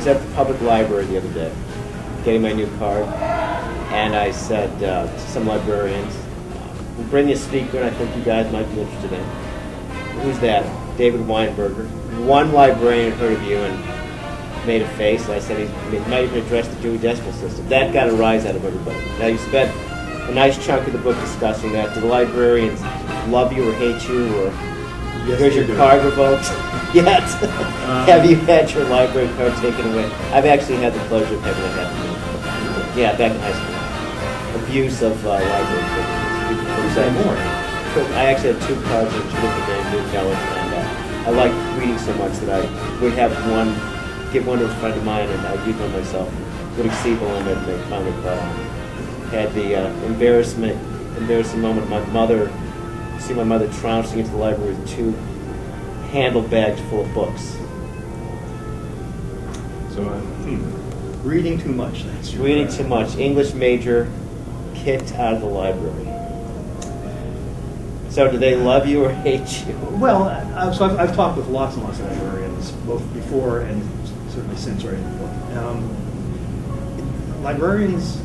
was at the public library the other day, getting my new card, and I said to some librarians, we'll bring you a speaker and I think you guys might be interested in. Who's that? David Weinberger. One librarian heard of you and made a face, and I said he might even address the Dewey Decimal System. That got a rise out of everybody. Now you spent a nice chunk of the book discussing that. Do the librarians love you or hate you, or here's your card revoked? Yet? Have you had your library card taken away? I've actually had the pleasure of having that happen. Yeah, back in high school. Abuse of library privileges. More. I actually had 2 cards in 2 different games, New College, and I liked reading so much that I would have give one to a friend of mine, and I'd read one myself. Would exceed the limit, and they finally had the embarrassing moment of my mother, see my mother trouncing into the library with 2 handle bags full of books. So, reading too much. That's your reading too much. English major, kicked out of the library. So do they love you or hate you? Well, so I've talked with lots and lots of librarians, both before and certainly since writing the book. Librarians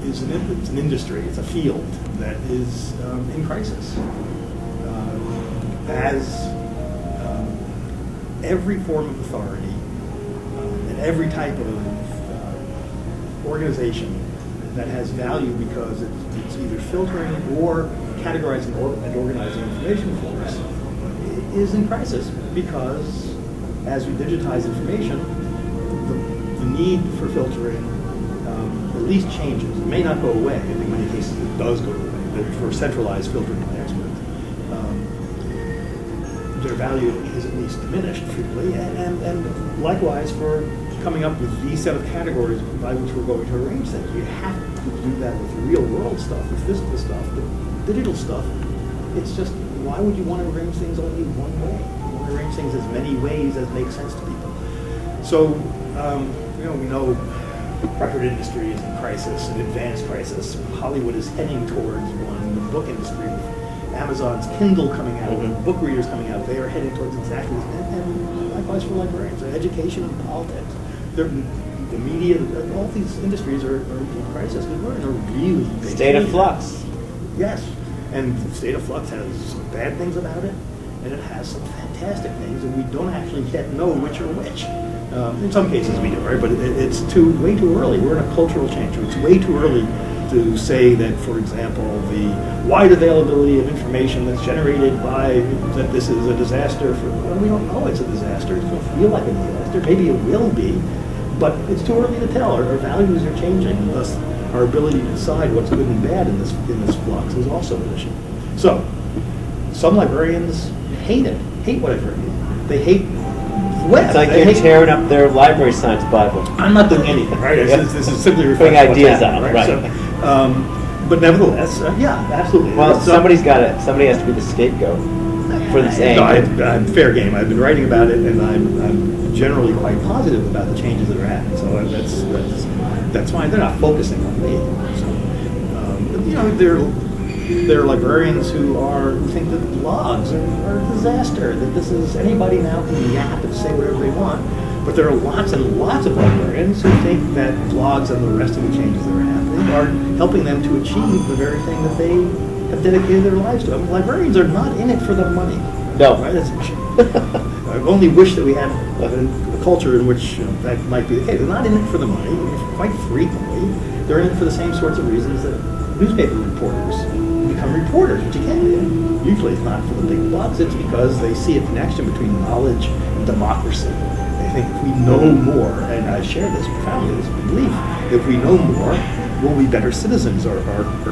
it's an industry, it's a field that is in crisis. As every form of authority and every type of organization that has value because it's either filtering or categorizing and organizing information for us is in crisis, because as we digitize information, the need for filtering at least changes. It may not go away. I think in many cases it does go away, but for centralized filtering by experts. Their value is at least diminished frequently, and likewise for coming up with these set of categories by which we're going to arrange things. You have to do that with real world stuff, with physical stuff, but digital stuff, it's just, why would you want to arrange things only one way? You want to arrange things as many ways as make sense to people. So, we know record industry is in crisis, an advanced crisis. Hollywood is heading towards one. The book industry, with Amazon's Kindle coming out, and book readers coming out, they are heading towards exactly this. And likewise for librarians, education and politics. The media, all these industries are in crisis. We're in a really big state of flux. Yes, and the state of flux has some bad things about it, and it has some fantastic things, and we don't actually yet know which are which. In some cases we do, right? But it's way too early. We're in a cultural change. It's way too early to say that, for example, the wide availability of information that's generated that this is a disaster. We don't know it's a disaster. It doesn't feel like a disaster. Maybe it will be, but it's too early to tell. Our values are changing, and thus our ability to decide what's good and bad in this flux is also an issue. So, some librarians hate what I've heard. They hate the web. It's like you're tearing up their library science Bible. I'm not doing anything, right? This is simply putting ideas out, right? So, but nevertheless, yeah, absolutely. Well, somebody has to be the scapegoat for this aim. I'm fair game. I've been writing about it, and I'm generally quite positive about the changes that are happening. So that's fine. They're not focusing on me. So, but there are librarians who think that blogs are a disaster. That this is anybody now can yap and say whatever they want. But there are lots and lots of librarians who think that blogs and the rest of the changes that are happening are helping them to achieve the very thing that they have dedicated their lives to. I mean, librarians are not in it for the money. No. Right? I only wish that we had a culture in which that might be the case. They're not in it for the money. Quite frequently, they're in it for the same sorts of reasons that newspaper reporters become reporters, which you can't do. Usually it's not for the big bucks. It's because they see a connection between knowledge and democracy. They think if we know more, and I share this profoundly, this belief, if we know more, we'll be better citizens. Our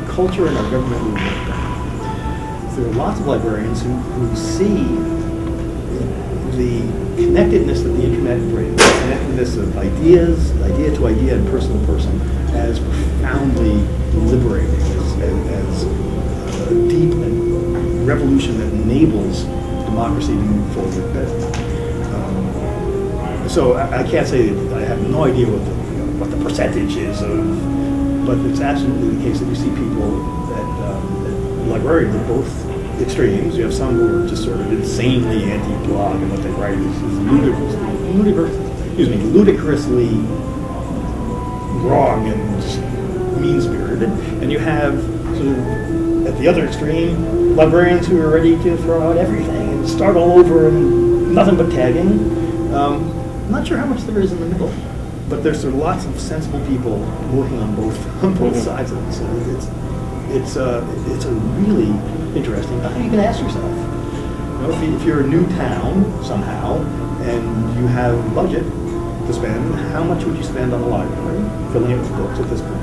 culture and our government will work better. So there are lots of librarians who see the connectedness that the internet brings, the connectedness of ideas, idea to idea, and person to person, as profoundly liberating, as a deep revolution that enables democracy to move forward better. So I can't say that I have no idea what the percentage is but it's absolutely the case that you see people that librarians at both extremes. You have some who are just sort of insanely anti-blog, and what they write is ludicrous ludicrously wrong and just mean-spirited, and you have sort of at the other extreme librarians who are ready to throw out everything and start all over and nothing but tagging. I'm not sure how much there is in the middle, but there's sort of lots of sensible people working on both sides of it. So it's a really interesting time. You can ask yourself, if you're a new town somehow and you have a budget to spend, how much would you spend on the library, filling it with books at this point?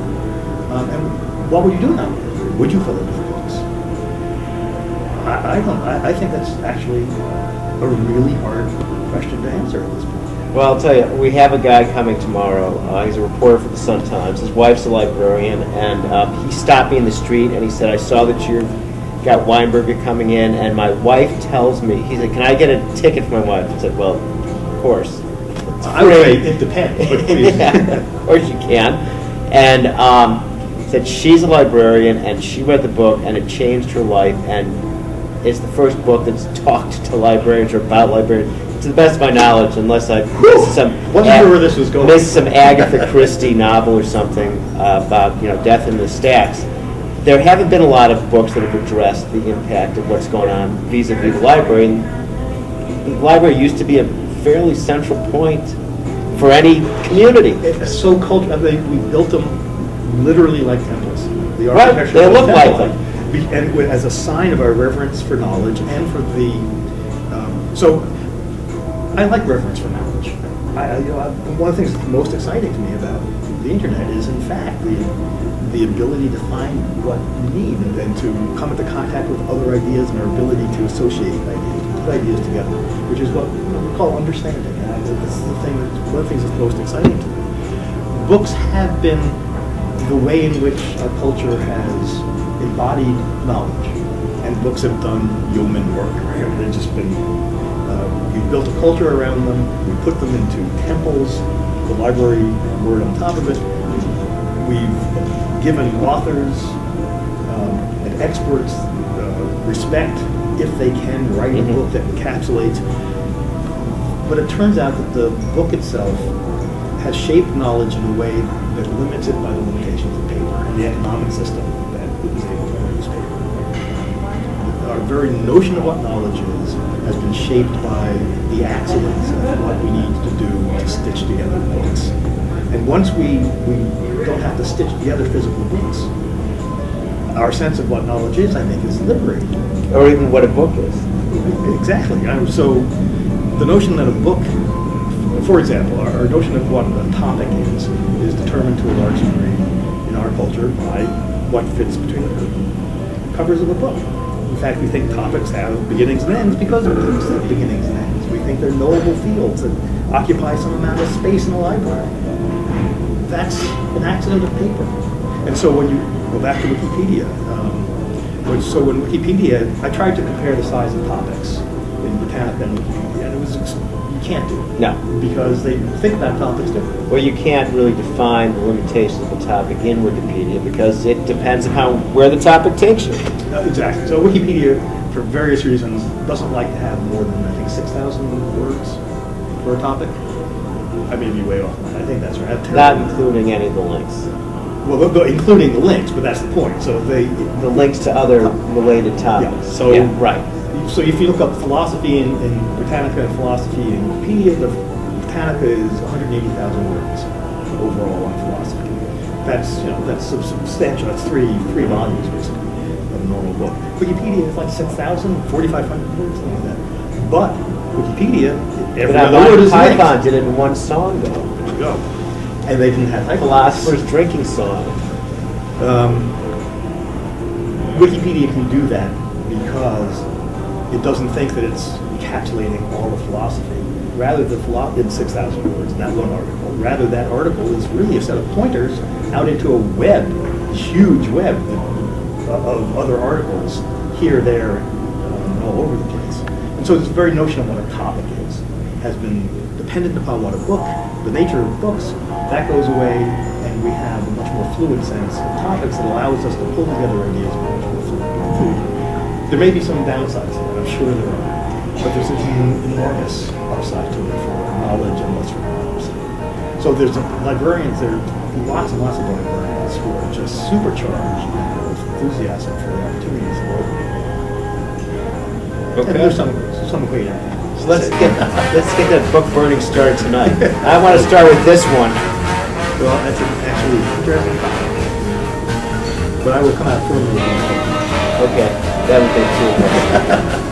And what would you do in that library? Would you fill it with books? I don't. I think that's actually a really hard question to answer at this point. Well, I'll tell you, we have a guy coming tomorrow. He's a reporter for the Sun-Times. His wife's a librarian, and he stopped me in the street, and he said, I saw that you've got Weinberger coming in, and my wife tells me, he said, can I get a ticket for my wife? I said, well, of course. I would say it depends, but please. Yeah, of course you can. And said she's a librarian, and she read the book, and it changed her life, and it's the first book that's talked to librarians or about librarians. To the best of my knowledge, unless I missed some, wasn't sure where this was going. Missed some Agatha Christie novel or something about death in the stacks. There haven't been a lot of books that have addressed the impact of what's going on vis-a-vis the library. And the library used to be a fairly central point for any community. It's so cultural. We built them literally like temples. The Right, they look like them. And as a sign of our reverence for knowledge and for the so. I like reverence for knowledge. One of the things that's most exciting to me about the internet is, in fact, the ability to find what you need and to come into contact with other ideas and our ability to associate ideas, to put ideas together, which is what we call understanding. And this is the thing one of the things that's most exciting to me. Books have been the way in which our culture has embodied knowledge, and books have done yeoman work. Right? They've just been. We've built a culture around them. We put them into temples, the library word on top of it. We've given authors and experts respect if they can write a book that encapsulates. But it turns out that the book itself has shaped knowledge in a way that limits it by the limitations of paper and the economic system that is able to produce paper. Our very notion of what knowledge is has been shaped by the accidents of what we need to do to stitch together books. And once we don't have to stitch together physical books, our sense of what knowledge is, I think, is liberating. Or even what a book is. Exactly. So the notion that a book, for example, our notion of what a topic is determined to a large degree in our culture by what fits between the covers of a book. In fact, we think topics have beginnings and ends because of books have beginnings and ends. We think they're knowable fields that occupy some amount of space in a library. That's an accident of paper. And so when you go back to Wikipedia, so in Wikipedia, I tried to compare the size of topics in Britannica and Wikipedia, and it was you can't do it. No. Because they think about topics differently. Well, you can't really define the limitations of a topic in Wikipedia because it depends upon where the topic takes you. Exactly. So Wikipedia, for various reasons, doesn't like to have more than, I think, 6,000 words for a topic. I may be way off on that. I think that's right. Not including any of the links. Well, including the links, but that's the point. So the links to other related topics. Yeah. So right. So if you look up philosophy in Britannica and philosophy in Wikipedia, the Britannica is 180,000 words overall on philosophy. That's substantial. That's three volumes basically of a normal book. Wikipedia is like 6,000, 4,500 words, something like that. But Wikipedia, every other word is linked. Python did it in one song, though. There you go. And they didn't have Philosopher's Drinking Song. Wikipedia can do that because it doesn't think that it's encapsulating all of philosophy. Rather than 6,000 words in that one article. Rather, that article is really a set of pointers out into a web, a huge web of other articles here, there, all over the place. And so this very notion of what a topic is has been dependent upon what a book, the nature of books, that goes away, and we have a much more fluid sense of topics that allows us to pull together ideas much more fluidly. There may be some downsides to that, I'm sure there are. but there's an enormous upside to it for knowledge and what's required. So there's librarians, there are lots and lots of librarians who are just supercharged with enthusiasm for the opportunities locally. Okay. And there's some great empathy. So let's get that book burning started tonight. I want to start with this one. Well, that's actually interesting topic. But I will come out firmly against it. Okay, that would be cool.